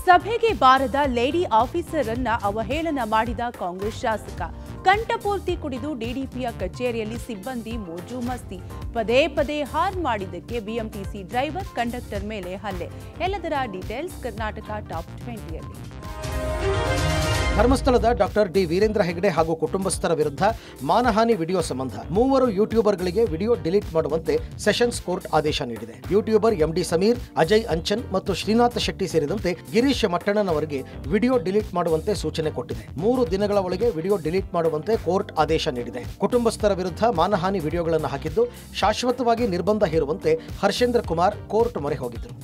ಸಭೆಗೆ ಬಾರದ lady officer ಅನ್ನ ಅವಹೇಳನ ಮಾಡಿದ ಕಾಂಗ್ರೆಸ್ ಶಾಸಕ. ಕಂಠಪೂರ್ತಿ ಕುಡಿದು ಡಿಡಿಪಿಯ ಕಚೇರಿಯಲ್ಲಿ ಸಿಬ್ಬಂದಿ ಮೋಜು ಮಸ್ತಿ. ಪದೇ ಪದೇ ಹಾರ್ನ್ ಮಾಡಿದ್ದಕ್ಕೆ ಬಿಎಂಟಿಸಿ ಡ್ರೈವರ್ ಕಂಡಕ್ಟರ್ ಮೇಲೆ ಹಲ್ಲೆ. ಎಲ್ಲದರ ಡೀಟೇಲ್ಸ್ ಕರ್ನಾಟಕ ಟಾಪ್ 20ಯಲ್ಲಿ. ಧರ್ಮಸ್ಥಳದ ಡಾಕ್ಟರ್ ಡಿ ವೀರೇಂದ್ರ ಹೆಗಡೆ ಹಾಗೂ ಕುಟುಂಬಸ್ಥರ ವಿರುದ್ಧ ಮಾನಹಾನಿ ವಿಡಿಯೋ ಸಂಬಂಧ 3 ಯೂಟ್ಯೂಬರ್ಗಳಿಗೆ ವಿಡಿಯೋ ಡಿಲೀಟ್ ಮಾಡುವಂತೆ ಸೆಷನ್ಸ್ ಕೋರ್ಟ್ ಆದೇಶ ನೀಡಿದೆ. ಯೂಟ್ಯೂಬರ್ ಎಂಡಿ ಸಮೀರ್, ಅಜಯ್ ಅಂಚನ್ ಮತ್ತು ಶ್ರೀನಾಥ್ ಶೆಟ್ಟಿ ಸೇರಿದಂತೆ ಗಿರೀಶ್ ಮಟ್ಟಣ್ಣನವರಿಗೆ ವಿಡಿಯೋ ಡಿಲೀಟ್ ಮಾಡುವಂತೆ ಸೂಚನೆ ಕೊಟ್ಟಿದೆ. 3 ದಿನಗಳ ಒಳಗೆ ವಿಡಿಯೋ ಡಿಲೀಟ್ ಮಾಡುವಂತೆ ಕೋರ್ಟ್ ಆದೇಶ ನೀಡಿದೆ. ಕುಟುಂಬಸ್ಥರ ವಿರುದ್ಧ ಮಾನಹಾನಿ ವಿಡಿಯೋಗಳನ್ನು ಹಾಕಿದ್ದು ಶಾಶ್ವತವಾಗಿ ನಿರ್ಬಂಧ ಹೇರುವಂತೆ ಹರ್ಷೇಂದ್ರ ಕುಮಾರ್ ಕೋರ್ಟ್ ಮೊರೆ ಹೋಗಿದ್ದರು.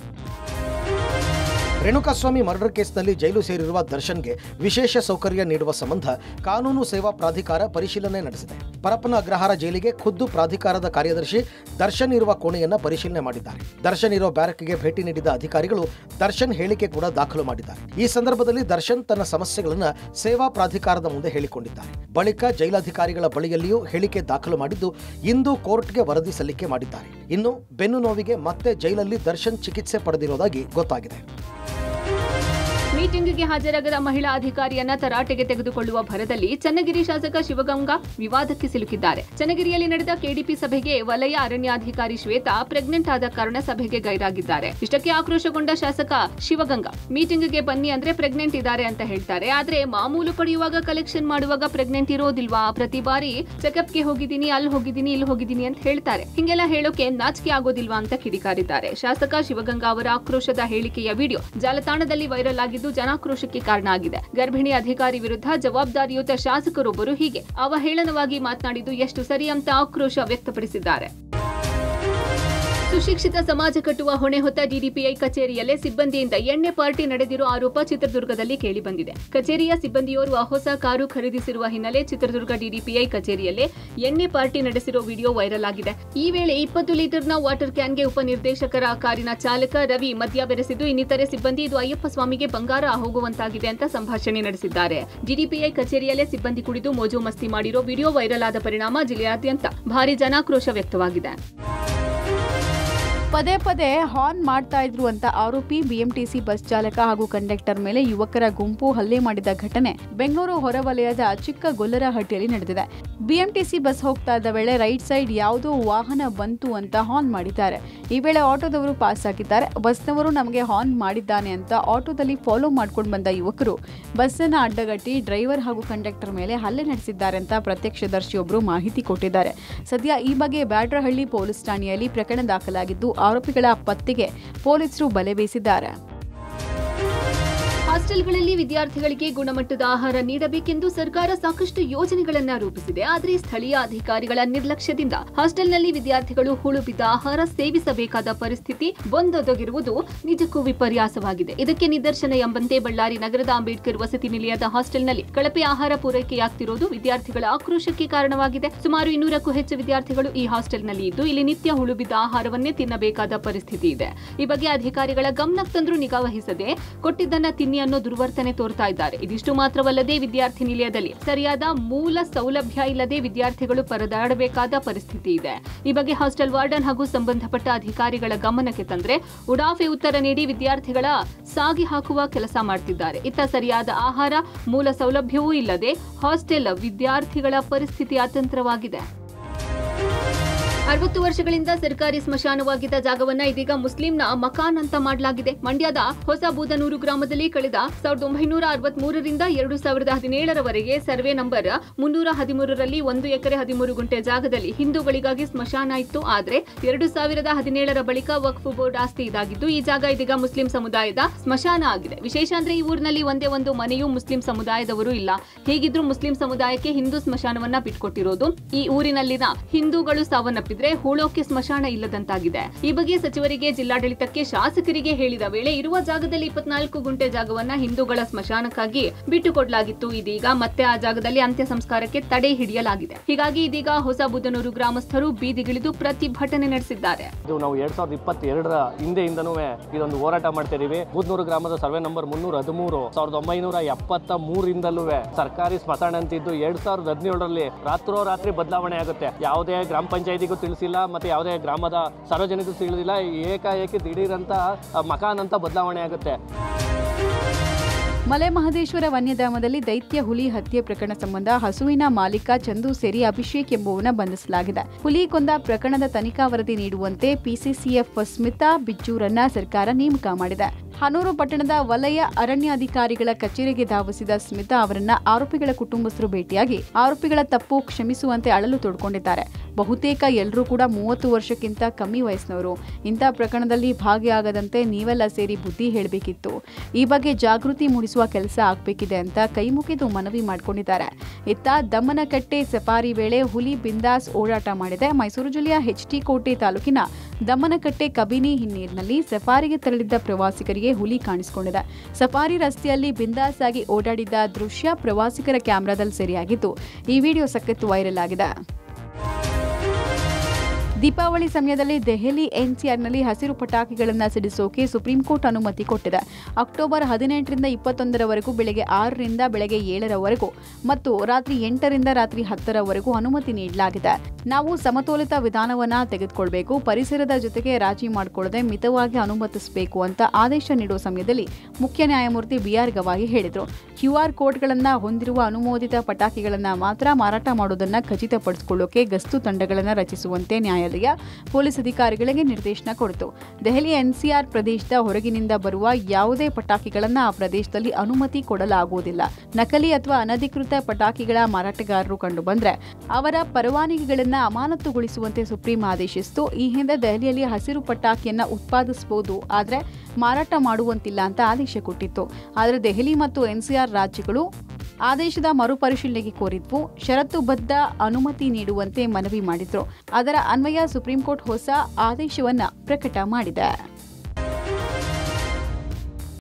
ರೇಣುಕಾಸ್ವಾಮಿ ಮರ್ಡರ್ ಕೇಸ್ನಲ್ಲಿ ಜೈಲು ಸೇರಿರುವ ದರ್ಶನ್ಗೆ ವಿಶೇಷ ಸೌಕರ್ಯ ನೀಡುವ ಸಂಬಂಧ ಕಾನೂನು ಸೇವಾ ಪ್ರಾಧಿಕಾರ ಪರಿಶೀಲನೆ ನಡೆಸಿದೆ. ಪರಪ್ಪನ ಅಗ್ರಹಾರ ಜೈಲಿಗೆ ಖುದ್ದು ಪ್ರಾಧಿಕಾರದ ಕಾರ್ಯದರ್ಶಿ ದರ್ಶನ್ ಇರುವ ಕೋಣೆಯನ್ನು ಪರಿಶೀಲನೆ ಮಾಡಿದ್ದಾರೆ. ದರ್ಶನ್ ಇರೋ ಬ್ಯಾರಕ್ಗೆ ಭೇಟಿ ನೀಡಿದ ಅಧಿಕಾರಿಗಳು ದರ್ಶನ್ ಹೇಳಿಕೆ ಕೂಡ ದಾಖಲು ಮಾಡಿದ್ದಾರೆ. ಈ ಸಂದರ್ಭದಲ್ಲಿ ದರ್ಶನ್ ತನ್ನ ಸಮಸ್ಯೆಗಳನ್ನು ಸೇವಾ ಪ್ರಾಧಿಕಾರದ ಮುಂದೆ ಹೇಳಿಕೊಂಡಿದ್ದಾರೆ. ಬಳಿಕ ಜೈಲಾಧಿಕಾರಿಗಳ ಬಳಿಯಲ್ಲಿಯೂ ಹೇಳಿಕೆ ದಾಖಲು ಮಾಡಿದ್ದು ಇಂದು ಕೋರ್ಟ್ಗೆ ವರದಿ ಸಲ್ಲಿಕೆ ಮಾಡಿದ್ದಾರೆ. ಇನ್ನು ಬೆನ್ನು ನೋವಿಗೆ ಮತ್ತೆ ಜೈಲಲ್ಲಿ ದರ್ಶನ್ ಚಿಕಿತ್ಸೆ ಪಡೆದಿರುವುದಾಗಿ ಗೊತ್ತಾಗಿದೆ. ಮೀಟಿಂಗ್ಗೆ ಹಾಜರಾಗದ ಮಹಿಳಾ ಅಧಿಕಾರಿಯನ್ನ ತರಾಟೆಗೆ ತೆಗೆದುಕೊಳ್ಳುವ ಭರದಲ್ಲಿ ಚನ್ನಗಿರಿ ಶಾಸಕ ಶಿವಗಂಗಾ ವಿವಾದಕ್ಕೆ ಸಿಲುಕಿದ್ದಾರೆ. ಚನ್ನಗಿರಿಯಲ್ಲಿ ನಡೆದ ಕೆಡಿಪಿ ಸಭೆಗೆ ವಲಯ ಅರಣ್ಯಾಧಿಕಾರಿ ಶ್ವೇತಾ ಪ್ರೆಗ್ನೆಂಟ್ ಆದ ಕಾರಣ ಸಭೆಗೆ ಗೈರಾಗಿದ್ದಾರೆ. ಇಷ್ಟಕ್ಕೆ ಆಕ್ರೋಶಗೊಂಡ ಶಾಸಕ ಶಿವಗಂಗಾ ಮೀಟಿಂಗ್ಗೆ ಬನ್ನಿ ಅಂದ್ರೆ ಪ್ರೆಗ್ನೆಂಟ್ ಇದ್ದಾರೆ ಅಂತ ಹೇಳ್ತಾರೆ. ಆದ್ರೆ ಮಾಮೂಲು ಪಡೆಯುವಾಗ ಕಲೆಕ್ಷನ್ ಮಾಡುವಾಗ ಪ್ರೆಗ್ನೆಂಟ್ ಇರೋದಿಲ್ವಾ? ಪ್ರತಿ ಬಾರಿ ಚೆಕಪ್ಗೆ ಹೋಗಿದ್ದೀನಿ, ಅಲ್ಲಿ ಹೋಗಿದ್ದೀನಿ, ಇಲ್ಲಿ ಹೋಗಿದ್ದೀನಿ ಅಂತ ಹೇಳ್ತಾರೆ. ಹಿಂಗೆಲ್ಲ ಹೇಳೋಕೆ ನಾಚಿಕೆ ಆಗೋದಿಲ್ವಾ ಅಂತ ಕಿಡಿಕಾರಿದ್ದಾರೆ. ಶಾಸಕ ಶಿವಗಂಗಾ ಅವರ ಆಕ್ರೋಶದ ಹೇಳಿಕೆಯ ವಿಡಿಯೋ ಜಾಲತಾಣದಲ್ಲಿ ವೈರಲ್ ಆಗಿದ್ದು ಜನಾಕ್ರೋಶಕ್ಕೆ ಕಾರಣ ಆಗಿದೆ. ಗರ್ಭಿಣಿ ಅಧಿಕಾರಿ ವಿರುದ್ಧ ಜವಾಬ್ದಾರಿಯುತ ಶಾಸಕರೊಬ್ಬರು ಹೀಗೆ ಅವಹೇಳನವಾಗಿ ಮಾತನಾಡಿದ್ದು ಎಷ್ಟು ಸರಿ ಅಂತ ಆಕ್ರೋಶ ವ್ಯಕ್ತಪಡಿಸಿದ್ದಾರೆ. ಸುಶಿಕ್ಷಿತ ಸಮಾಜ ಕಟ್ಟುವ ಹೊಣೆ ಹೊತ್ತ ಡಿಡಿಪಿಐ ಕಚೇರಿಯಲ್ಲೇ ಸಿಬ್ಬಂದಿಯಿಂದ ಎಣ್ಣೆ ಪಾರ್ಟಿ ನಡೆದಿರುವ ಆರೋಪ ಚಿತ್ರದುರ್ಗದಲ್ಲಿ ಕೇಳಿಬಂದಿದೆ. ಕಚೇರಿಯ ಸಿಬ್ಬಂದಿಯೋರ್ವ ಹೊಸ ಕಾರು ಖರೀದಿಸಿರುವ ಹಿನ್ನೆಲೆ ಚಿತ್ರದುರ್ಗ ಡಿಡಿಪಿಐ ಕಚೇರಿಯಲ್ಲೇ ಎಣ್ಣೆ ಪಾರ್ಟಿ ನಡೆಸಿರುವ ವಿಡಿಯೋ ವೈರಲ್ ಆಗಿದೆ. ಈ ವೇಳೆ 20 ಲೀಟರ್ನ ವಾಟರ್ ಕ್ಯಾನ್ಗೆ ಉಪನಿರ್ದೇಶಕರ ಕಾರಿನ ಚಾಲಕ ರವಿ ಮದ್ಯ ಬೆರೆಸಿದ್ದು ಇನ್ನಿತರೆ ಸಿಬ್ಬಂದಿ ಇದು ಅಯ್ಯಪ್ಪ ಸ್ವಾಮಿಗೆ ಬಂಗಾರ ಹೋಗುವಂತಾಗಿದೆ ಅಂತ ಸಂಭಾಷಣೆ ನಡೆಸಿದ್ದಾರೆ. ಡಿಡಿಪಿಐ ಕಚೇರಿಯಲ್ಲೇ ಸಿಬ್ಬಂದಿ ಕುಡಿದು ಮೋಜು ಮಸ್ತಿ ಮಾಡಿರೋ ವಿಡಿಯೋ ವೈರಲ್ ಆದ ಪರಿಣಾಮ ಜಿಲ್ಲೆಯಾದ್ಯಂತ ಭಾರಿ ಜನಾಕ್ರೋಶ ವ್ಯಕ್ತವಾಗಿದೆ. ಪದೇ ಪದೇ ಹಾರ್ನ್ ಮಾಡ್ತಾ ಇದ್ರು ಅಂತ ಆರೋಪಿ ಬಿಎಂಟಿಸಿ ಬಸ್ ಚಾಲಕ ಹಾಗೂ ಕಂಡಕ್ಟರ್ ಮೇಲೆ ಯುವಕರ ಗುಂಪು ಹಲ್ಲೆ ಮಾಡಿದ ಘಟನೆ ಬೆಂಗಳೂರು ಹೊರವಲಯದ ಚಿಕ್ಕ ಗೊಲ್ಲರಹಟ್ಟಿಯಲ್ಲಿ ನಡೆದಿದೆ. ಬಿಎಂಟಿಸಿ ಬಸ್ ಹೋಗ್ತಾ ಇದ್ದ ವೇಳೆ ರೈಟ್ ಸೈಡ್ ಯಾವುದೋ ವಾಹನ ಬಂತು ಅಂತ ಹಾರ್ನ್ ಮಾಡಿದ್ದಾರೆ. ಈ ವೇಳೆ ಆಟೋದವರು ಪಾಸ್ ಆಗಿದ್ದಾರೆ. ಬಸ್ನವರು ನಮಗೆ ಹಾರ್ನ್ ಮಾಡಿದ್ದಾನೆ ಅಂತ ಆಟೋದಲ್ಲಿ ಫಾಲೋ ಮಾಡ್ಕೊಂಡು ಬಂದ ಯುವಕರು ಬಸ್ಸನ್ನು ಅಡ್ಡಗಟ್ಟಿ ಡ್ರೈವರ್ ಹಾಗೂ ಕಂಡಕ್ಟರ್ ಮೇಲೆ ಹಲ್ಲೆ ನಡೆಸಿದ್ದಾರೆ ಅಂತ ಪ್ರತ್ಯಕ್ಷದರ್ಶಿಯೊಬ್ಬರು ಮಾಹಿತಿ ಕೊಟ್ಟಿದ್ದಾರೆ. ಸದ್ಯ ಈ ಬಗ್ಗೆ ಬ್ಯಾಡ್ರಹಳ್ಳಿ ಪೊಲೀಸ್ ಠಾಣೆಯಲ್ಲಿ ಪ್ರಕರಣ ದಾಖಲಾಗಿದ್ದು ಆರೋಪಿಗಳ ಪತ್ತೆಗೆ ಪೊಲೀಸರು ಬಲೆ ಬೀಸಿದ್ದಾರೆ. ಹಾಸ್ಟೆಲ್ಗಳಲ್ಲಿ ವಿದ್ಯಾರ್ಥಿಗಳಿಗೆ ಗುಣಮಟ್ಟದ ಆಹಾರ ನೀಡಬೇಕೆಂದು ಸರ್ಕಾರ ಸಾಕಷ್ಟು ಯೋಜನೆಗಳನ್ನ ರೂಪಿಸಿದೆ. ಆದರೆ ಸ್ಥಳೀಯ ಅಧಿಕಾರಿಗಳ ನಿರ್ಲಕ್ಷ್ಯದಿಂದ ಹಾಸ್ಟೆಲ್ನಲ್ಲಿ ವಿದ್ಯಾರ್ಥಿಗಳು ಹುಳು ಬಿದ್ದ ಆಹಾರ ಸೇವಿಸಬೇಕಾದ ಪರಿಸ್ಥಿತಿ ಬಂದೊದಗಿರುವುದು ನಿಜಕ್ಕೂ ವಿಪರ್ಯಾಸವಾಗಿದೆ. ಇದಕ್ಕೆ ನಿದರ್ಶನ ಎಂಬಂತೆ ಬಳ್ಳಾರಿ ನಗರದ ಅಂಬೇಡ್ಕರ್ ವಸತಿ ನಿಲಯದ ಹಾಸ್ಟೆಲ್ನಲ್ಲಿ ಕಳಪೆ ಆಹಾರ ಪೂರೈಕೆಯಾಗ್ತಿರೋದು ವಿದ್ಯಾರ್ಥಿಗಳ ಆಕ್ರೋಶಕ್ಕೆ ಕಾರಣವಾಗಿದೆ. ಸುಮಾರು 200ಕ್ಕೂ ಹೆಚ್ಚು ವಿದ್ಯಾರ್ಥಿಗಳು ಈ ಹಾಸ್ಟೆಲ್ನಲ್ಲಿ ಇದ್ದು ಇಲ್ಲಿ ನಿತ್ಯ ಹುಳು ಬಿದ್ದ ಆಹಾರವನ್ನೇ ತಿನ್ನಬೇಕಾದ ಪರಿಸ್ಥಿತಿ ಇದೆ. ಈ ಬಗ್ಗೆ ಅಧಿಕಾರಿಗಳ ಗಮನಕ್ಕೆ ತಂದರೂ ನಿಗಾ ವಹಿಸದೆ ಕೊಟ್ಟಿದ್ದನ್ನ ತಿನ್ನಿ ಅನ್ನೋ ದುರ್ವರ್ತನೆ ತೋರ್ತಾ ಇದ್ದಾರೆ. ಇದಿಷ್ಟು ಮಾತ್ರವಲ್ಲದೆ ವಿದ್ಯಾರ್ಥಿ ನಿಲಯದಲ್ಲಿ ಸರಿಯಾದ ಮೂಲ ಸೌಲಭ್ಯ ಇಲ್ಲದೆ ವಿದ್ಯಾರ್ಥಿಗಳು ಪರದಾಡಬೇಕಾದ ಪರಿಸ್ಥಿತಿ ಇದೆ. ಈ ಬಗ್ಗೆ ಹಾಸ್ಟೆಲ್ ವಾರ್ಡನ್ ಹಾಗೂ ಸಂಬಂಧಪಟ್ಟ ಅಧಿಕಾರಿಗಳ ಗಮನಕ್ಕೆ ತಂದ್ರೆ ಉಡಾಫೆ ಉತ್ತರ ನೀಡಿ ವಿದ್ಯಾರ್ಥಿಗಳ ಸಾಗಿ ಹಾಕುವ ಕೆಲಸ ಮಾಡ್ತಿದ್ದಾರೆ. ಇತ್ತ ಸರಿಯಾದ ಆಹಾರ, ಮೂಲ ಸೌಲಭ್ಯವೂ ಇಲ್ಲದೆ ಹಾಸ್ಟೆಲ್ ವಿದ್ಯಾರ್ಥಿಗಳ ಪರಿಸ್ಥಿತಿ ಅತಂತ್ರವಾಗಿದೆ. 60 ವರ್ಷಗಳಿಂದ ಸರ್ಕಾರಿ ಸ್ಮಶಾನವಾಗಿದ್ದ ಜಾಗವನ್ನ ಇದೀಗ ಮುಸ್ಲಿಂನ ಮಕಾನ್ ಅಂತ ಮಾಡಲಾಗಿದೆ. ಮಂಡ್ಯದ ಹೊಸ ಬೂದನೂರು ಗ್ರಾಮದಲ್ಲಿ ಕಳೆದ 1963ರಿಂದ 2017ರವರೆಗೆ ಸರ್ವೆ ನಂಬರ್ 313ರಲ್ಲಿ 1 ಎಕರೆ 13 ಗುಂಟೆ ಜಾಗದಲ್ಲಿ ಹಿಂದೂಗಳಿಗಾಗಿ ಸ್ಮಶಾನ ಇತ್ತು. ಆದ್ರೆ 2017ರ ಬಳಿಕ ವಕ್ಫ್ ಬೋರ್ಡ್ ಆಸ್ತಿ ಇದಾಗಿದ್ದು ಈ ಜಾಗ ಇದೀಗ ಮುಸ್ಲಿಂ ಸಮುದಾಯದ ಸ್ಮಶಾನ ಆಗಿದೆ. ವಿಶೇಷ ಅಂದ್ರೆ ಈ ಊರಿನಲ್ಲಿ ಒಂದೇ ಒಂದು ಮನೆಯೂ ಮುಸ್ಲಿಂ ಸಮುದಾಯದವರು ಇಲ್ಲ. ಹೀಗಿದ್ರೂ ಮುಸ್ಲಿಂ ಸಮುದಾಯಕ್ಕೆ ಹಿಂದೂ ಸ್ಮಶಾನವನ್ನ ಬಿಟ್ಕೊಟ್ಟಿರೋದು. ಈ ಊರಿನಲ್ಲಿನ ಹಿಂದೂಗಳು ಸಾವನ್ನಪ್ಪಿದ್ದಾರೆ. ಹೂಳೋಕೆ ಸ್ಮಶಾನ ಇಲ್ಲದಂತಾಗಿದೆ. ಈ ಬಗ್ಗೆ ಸಚಿವರಿಗೆ, ಜಿಲ್ಲಾಡಳಿತಕ್ಕೆ, ಶಾಸಕರಿಗೆ ಹೇಳಿದ ವೇಳೆ ಇರುವ ಜಾಗದಲ್ಲಿ 24 ಗುಂಟೆ ಜಾಗವನ್ನ ಹಿಂದೂಗಳ ಸ್ಮಶಾನಕ್ಕಾಗಿ ಬಿಟ್ಟುಕೊಡಲಾಗಿತ್ತು. ಇದೀಗ ಮತ್ತೆ ಆ ಜಾಗದಲ್ಲಿ ಅಂತ್ಯ ಸಂಸ್ಕಾರಕ್ಕೆ ತಡೆ ಹಿಡಿಯಲಾಗಿದೆ. ಹೀಗಾಗಿ ಇದೀಗ ಹೊಸ ಬೂದನೂರು ಗ್ರಾಮಸ್ಥರು ಬೀದಿಗಿಳಿದು ಪ್ರತಿಭಟನೆ ನಡೆಸಿದ್ದಾರೆ. ನಾವು 2022ರ ಹಿಂದೆಯಿಂದನೂ ಇದೊಂದು ಹೋರಾಟ ಮಾಡ್ತಾ ಇದೀವಿ. ಬೂದನೂರು ಗ್ರಾಮದ ಸರ್ವೆ ನಂಬರ್ 313 1973ರಿಂದಲೂ ಸರ್ಕಾರಿ ಸ್ಮಶಾನ ಅಂತಿದ್ದು 2017ರಲ್ಲಿ ರಾತ್ರೋರಾತ್ರಿ ಬದಲಾವಣೆ ಆಗುತ್ತೆ. ಯಾವುದೇ ಗ್ರಾಮ ಪಂಚಾಯತಿಗೂ ತಿಳಿಸಿಲ್ಲ, ಮತ್ತೆ ಯಾವುದೇ ಗ್ರಾಮದ ಸಾರ್ವಜನಿಕರು ತಿಳಿದಿಲ್ಲ. ಏಕಾಏಕಿ ದಿಢೀರಂತ ಮಕಾನ್ ಅಂತ ಬದಲಾವಣೆ ಆಗುತ್ತೆ. ಮಲೆ ಮಹದೇಶ್ವರ ವನ್ಯಧಾಮದಲ್ಲಿ ದೈತ್ಯ ಹುಲಿ ಹತ್ಯೆ ಪ್ರಕರಣ ಸಂಬಂಧ ಹಸುವಿನ ಮಾಲೀಕ ಚಂದು ಸೇರಿ ಅಭಿಷೇಕ್ ಎಂಬುವನ್ನ ಬಂಧಿಸಲಾಗಿದೆ. ಹುಲಿ ಕೊಂದ ಪ್ರಕರಣದ ತನಿಖಾ ವರದಿ ನೀಡುವಂತೆ ಪಿಸಿಸಿಎಫ್ ಸ್ಮಿತಾ ಬಿಜ್ಜೂರನ್ನ ಸರ್ಕಾರ ನೇಮಕ ಮಾಡಿದೆ. ಹನೂರು ಪಟ್ಟಣದ ವಲಯ ಅರಣ್ಯಾಧಿಕಾರಿಗಳ ಕಚೇರಿಗೆ ಧಾವಿಸಿದ ಸ್ಮಿತಾ ಅವರನ್ನ ಆರೋಪಿಗಳ ಕುಟುಂಬಸ್ಥರು ಭೇಟಿಯಾಗಿ ಆರೋಪಿಗಳ ತಪ್ಪು ಕ್ಷಮಿಸುವಂತೆ ಅಳಲು ತೋಡ್ಕೊಂಡಿದ್ದಾರೆ. ಬಹುತೇಕ ಎಲ್ಲರೂ ಕೂಡ 30 ವರ್ಷಕ್ಕಿಂತ ಕಮ್ಮಿ ವಯಸ್ಸಿನವರು. ಇಂಥ ಪ್ರಕರಣದಲ್ಲಿ ಭಾಗಿಯಾಗದಂತೆ ನೀವೆಲ್ಲ ಸೇರಿ ಬುದ್ಧಿ ಹೇಳಬೇಕಿತ್ತು. ಈ ಬಗ್ಗೆ ಜಾಗೃತಿ ಮೂಡಿಸುವ ಕೆಲಸ ಆಗಬೇಕಿದೆ ಅಂತ ಕೈಮುಗಿದು ಮನವಿ ಮಾಡಿಕೊಂಡಿದ್ದಾರೆ. ಇತ್ತ ದಮ್ಮನಕಟ್ಟೆ ಸಫಾರಿ ವೇಳೆ ಹುಲಿ ಬಿಂದಾಸ್ ಓಡಾಟ ಮಾಡಿದೆ. ಮೈಸೂರು ಜಿಲ್ಲೆಯ HT ಕೋಟೆ ತಾಲೂಕಿನ ದಮ್ಮನಕಟ್ಟೆ ಕಬಿನಿ ಹಿನ್ನೀರಿನಲ್ಲಿ ಸಫಾರಿಗೆ ತೆರಳಿದ್ದ ಪ್ರವಾಸಿಗರಿಗೆ ಹುಲಿ ಕಾಣಿಸಿಕೊಂಡಿದೆ. ಸಫಾರಿ ರಸ್ತೆಯಲ್ಲಿ ಬಿಂದಾಸ್ ಆಗಿ ಓಡಾಡಿದ್ದ ದೃಶ್ಯ ಪ್ರವಾಸಿಗರ ಕ್ಯಾಮೆರಾದಲ್ಲಿ ಸೆರೆಯಾಗಿದ್ದು ಈ ವಿಡಿಯೋ ಸಖತ್ ವೈರಲ್ ಆಗಿದೆ. ದೀಪಾವಳಿ ಸಮಯದಲ್ಲಿ ದೆಹಲಿ NCRನಲ್ಲಿ ಹಸಿರು ಪಟಾಕಿಗಳನ್ನು ಸಿಡಿಸೋಕೆ ಸುಪ್ರೀಂ ಕೋರ್ಟ್ ಅನುಮತಿ ಕೊಟ್ಟಿದೆ. ಅಕ್ಟೋಬರ್ 18ರಿಂದ 21ರವರೆಗೂ ಬೆಳಗ್ಗೆ 6ರಿಂದ ಬೆಳಗ್ಗೆ 7ರವರೆಗೂ ಮತ್ತು ರಾತ್ರಿ 8ರಿಂದ ರಾತ್ರಿ 10ರವರೆಗೂ ಅನುಮತಿ ನೀಡಲಾಗಿದೆ. ನಾವು ಸಮತೋಲಿತ ವಿಧಾನವನ್ನ ತೆಗೆದುಕೊಳ್ಬೇಕು, ಪರಿಸರದ ಜೊತೆಗೆ ರಾಜಿ ಮಾಡಿಕೊಳ್ಳದೆ ಮಿತವಾಗಿ ಅನುಮತಿಸಬೇಕು ಅಂತ ಆದೇಶ ನೀಡುವ ಸಮಯದಲ್ಲಿ ಮುಖ್ಯ ನ್ಯಾಯಮೂರ್ತಿ BR ಗವಾಯಿ ಹೇಳಿದರು. QR ಕೋಡ್ಗಳನ್ನು ಹೊಂದಿರುವ ಅನುಮೋದಿತ ಪಟಾಕಿಗಳನ್ನು ಮಾತ್ರ ಮಾರಾಟ ಮಾಡುವುದನ್ನು ಖಚಿತಪಡಿಸಿಕೊಳ್ಳೋಕೆ ಗಸ್ತು ತಂಡಗಳನ್ನು ರಚಿಸುವಂತೆ ನ್ಯಾಯಾಲಯ ಪೊಲೀಸ್ ಅಧಿಕಾರಿಗಳಿಗೆ ನಿರ್ದೇಶನ ಕೊಡಿತು. ದೆಹಲಿ NCR ಪ್ರದೇಶದ ಹೊರಗಿನಿಂದ ಬರುವ ಯಾವುದೇ ಪಟಾಕಿಗಳನ್ನು ಆ ಪ್ರದೇಶದಲ್ಲಿ ಅನುಮತಿ ಕೊಡಲಾಗುವುದಿಲ್ಲ. ನಕಲಿ ಅಥವಾ ಅನಧಿಕೃತ ಪಟಾಕಿಗಳ ಮಾರಾಟಗಾರರು ಕಂಡುಬಂದರೆ ಅವರ ಪರವಾನಗಿಗಳನ್ನು ಅಮಾನತುಗೊಳಿಸುವಂತೆ ಸುಪ್ರೀಂ ಆದೇಶಿಸಿತು. ಈ ಹಿಂದೆ ದೆಹಲಿಯಲ್ಲಿ ಹಸಿರು ಪಟಾಕಿಯನ್ನ ಉತ್ಪಾದಿಸಬಹುದು, ಆದರೆ ಮಾರಾಟ ಮಾಡುವಂತಿಲ್ಲ ಅಂತ ಆದೇಶ ಕೊಟ್ಟಿತ್ತು. ಆದರೆ ದೆಹಲಿ ಮತ್ತು NCR ರಾಜ್ಯಗಳು ಆದೇಶದ ಮರುಪರಿಶೀಲನೆಗೆ ಕೋರಿದ್ವು. ಷರತ್ತುಬದ್ಧ ಅನುಮತಿ ನೀಡುವಂತೆ ಮನವಿ ಮಾಡಿದ್ರು. ಅದರ ಅನ್ವಯ ಸುಪ್ರೀಂ ಕೋರ್ಟ್ ಹೊಸ ಆದೇಶವನ್ನ ಪ್ರಕಟ ಮಾಡಿದೆ.